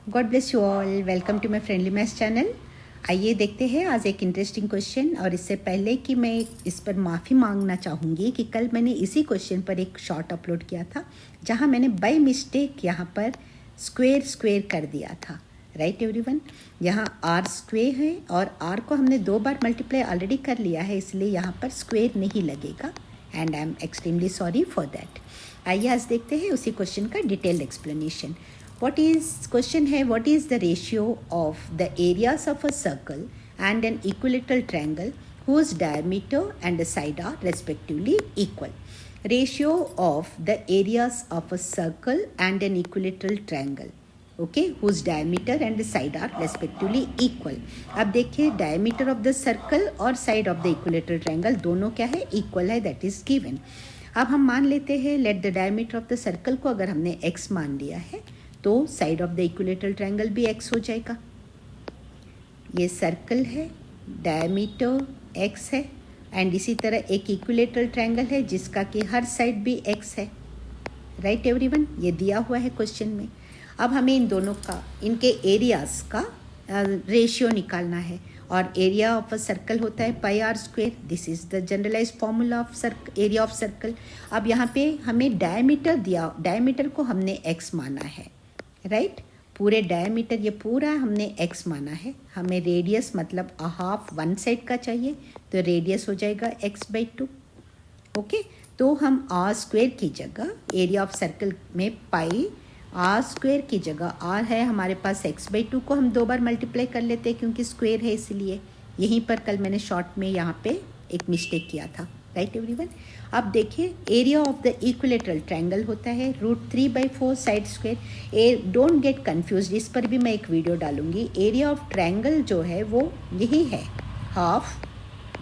God bless you all. Welcome to my friendly maths channel. आइए देखते हैं आज एक इंटरेस्टिंग क्वेश्चन। और इससे पहले कि मैं इस पर माफ़ी मांगना चाहूँगी कि कल मैंने इसी क्वेश्चन पर एक शॉर्ट अपलोड किया था जहाँ मैंने बाय मिस्टेक यहाँ पर स्क्वेयर कर दिया था। राइट एवरीवन, यहाँ आर स्क्वेयर है और आर को हमने 2 बार मल्टीप्लाई ऑलरेडी कर लिया है, इसलिए यहाँ पर स्क्वेयर नहीं लगेगा and I am extremely sorry for that. आइए आज देखते हैं उसी क्वेश्चन का detailed explanation. What is question है, what is the ratio of the areas of a circle and an equilateral triangle whose diameter and the side are respectively equal? Ratio of the areas of a circle and an equilateral triangle, okay, whose diameter and the side are respectively equal. अब देखिए diameter of the circle और side of the equilateral triangle दोनों क्या है, equal है, that is given. अब हम मान लेते हैं let the diameter of the circle को अगर हमने x मान लिया है तो side of the equilateral triangle भी x हो जाएगा। ये सर्कल है, डायमीटर x है एंड इसी तरह एक इक्विलेटरल ट्रायंगल है जिसका कि हर साइड भी x है। राइट एवरीवन, ये दिया हुआ है क्वेश्चन में। अब हमें इन दोनों का, इनके एरियाज का रेशियो निकालना है और एरिया ऑफ अ सर्कल होता है pi r square. This is the generalize formula of area of circle. अब यहाँ पे हमें डायमीटर दिया, डायमीटर को हमने x माना है। राइट, पूरे डायमीटर ये पूरा हमने x माना है। हमें रेडियस मतलब हाफ वन साइड का चाहिए तो रेडियस हो जाएगा x/2। ओके, तो हम आर स्क्वेयर की जगह एरिया ऑफ सर्कल में पाई आर स्क्वेयर की जगह आर है हमारे पास, x/2 को हम 2 बार मल्टीप्लाई कर लेते हैं क्योंककि स्क्वेयर है इसलिए। यहीं पर कल मैंने शॉर्ट में यहाँ पे एक मिस्टेक किया था। राइट एवरीवन, अब देखिए area of the equilateral triangle होता है √3/4 side square. Don't get confuse, इस पर भी मैं एक वीडियो डालूंगी। एरिया ऑफ ट्रायंगल जो है वो यही है, half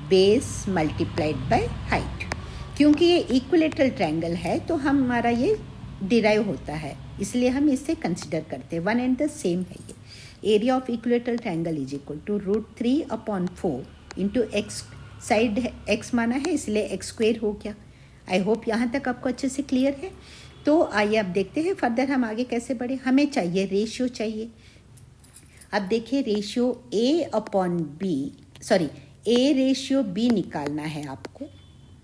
base multiplied by height. क्योंकि ये इक्विलेटरल ट्रायंगल है तो हमारा ये डिराइव होता है, इसलिए हम इसे कंसिडर करते हैं, वन एंड द सेम है ये। Area of equilateral triangle is equal to √3/4 into x, side x माना है इसलिए x स्क्वेयर हो गया। आई होप यहाँ तक आपको अच्छे से क्लियर है। तो आइए अब देखते हैं फर्दर हम आगे कैसे बढ़े। हमें चाहिए रेशियो चाहिए। अब देखिए रेशियो a रेशियो b निकालना है आपको,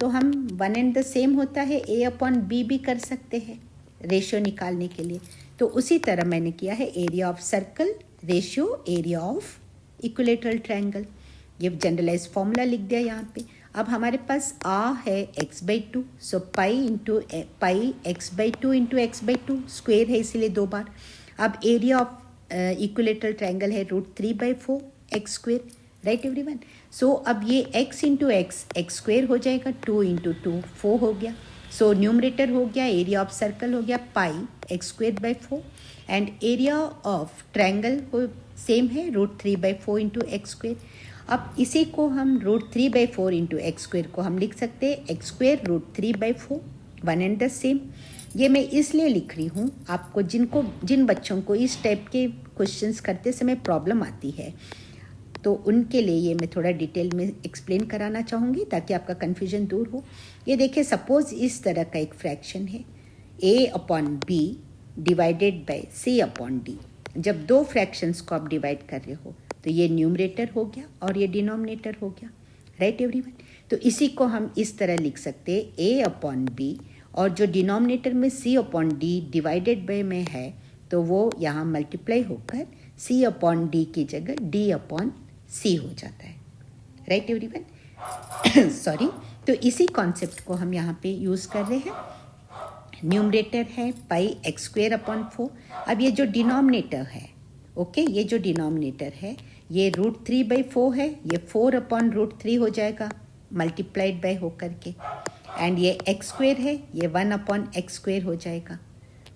तो हम वन एंड द सेम होता है, a/b भी कर सकते हैं रेशियो निकालने के लिए। तो उसी तरह मैंने किया है area of circle ratio area of equilateral triangle. ये जनरलाइज फॉर्मूला लिख दिया यहाँ पे। अब हमारे पास आ है x/2, सो पाई x/2 इंटू x/2 स्क्वेयर है इसीलिए 2 बार। अब एरिया ऑफ इक्विलेटरल ट्रायंगल है √3/4 x स्क्वेयर। राइट एवरीवन, सो अब ये x इंटू x स्क्वेयर हो जाएगा, 2 इंटू 2 4 हो गया। सो न्यूमरेटर हो गया, एरिया ऑफ सर्कल हो गया पाई x²/4 and area of triangle को सेम है √3/4 इंटू x स्क्वेयर। अब इसी को हम √3/4 इंटू एक्स स्क्वेयर को हम लिख सकते हैं x² √3/4, one and the same. ये मैं इसलिए लिख रही हूँ, आपको जिन बच्चों को इस टाइप के क्वेश्चंस करते समय प्रॉब्लम आती है तो उनके लिए ये मैं थोड़ा डिटेल में एक्सप्लेन कराना चाहूँगी ताकि आपका कन्फ्यूजन दूर हो। ये देखिए, सपोज इस तरह का एक फ्रैक्शन है a/b डिवाइडेड बाय c/d। जब 2 फ्रैक्शंस को आप डिवाइड कर रहे हो तो ये न्यूमरेटर हो गया और ये डिनोमिनेटर हो गया। राइट एवरीवन, तो इसी को हम इस तरह लिख सकते हैं a/b और जो डिनोमिनेटर में c/d डिवाइडेड बाय में है तो वो यहाँ मल्टीप्लाई होकर c/d की जगह d/c हो जाता है। Right everyone, sorry. तो इसी कॉन्सेप्ट को हम यहाँ पे यूज़ कर रहे हैं। न्यूमरेटर है पाई x²/4। अब ये जो डिनोमिनेटर है, ओके, ये जो डिनोमिनेटर है ये √3/4 है, ये 4/√3 हो जाएगा मल्टीप्लाइड बाय होकर के, एंड ये x² है, ये 1/x² हो जाएगा,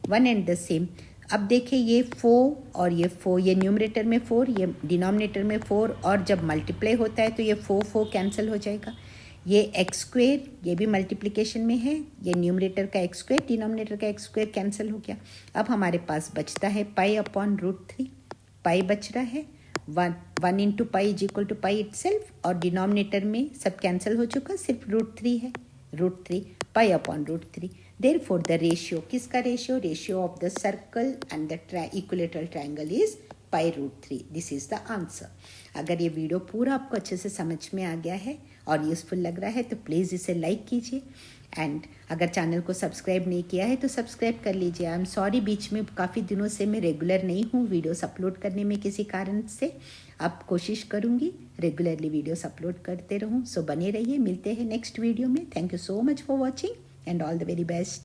वन एंड द सेम। अब देखिए ये 4 और ये 4, ये न्यूमरेटर में 4, ये डिनोमिनेटर में 4, और जब मल्टीप्लाई होता है तो ये 4 कैंसिल हो जाएगा। ये x², ये भी मल्टीप्लिकेशन में है, ये न्यूमरेटर का x² डिनोमिनेटर का x² कैंसिल हो गया। अब हमारे पास बचता है पाई/√3, पाई बच रहा है, 1 into pi is equal to pi itself, और डिनोमिनेटर में सब कैंसिल हो चुका, सिर्फ √3 है, √3 पाई/√3। Therefore, the ratio, किसका ratio? Ratio of the circle and the equilateral triangle is pi root 3. This is the answer. अगर ये वीडियो पूरा आपको अच्छे से समझ में आ गया है और यूज़फुल लग रहा है तो प्लीज़ इसे लाइक कीजिए एंड अगर चैनल को सब्सक्राइब नहीं किया है तो सब्सक्राइब कर लीजिए। आई एम सॉरी, बीच में काफ़ी दिनों से मैं रेगुलर नहीं हूँ वीडियोस अपलोड करने में किसी कारण से। अब कोशिश करूँगी रेगुलरली वीडियोस अपलोड करते रहूँ। सो बने रहिए, मिलते हैं नेक्स्ट वीडियो में। Thank you so much for watching and all the very best.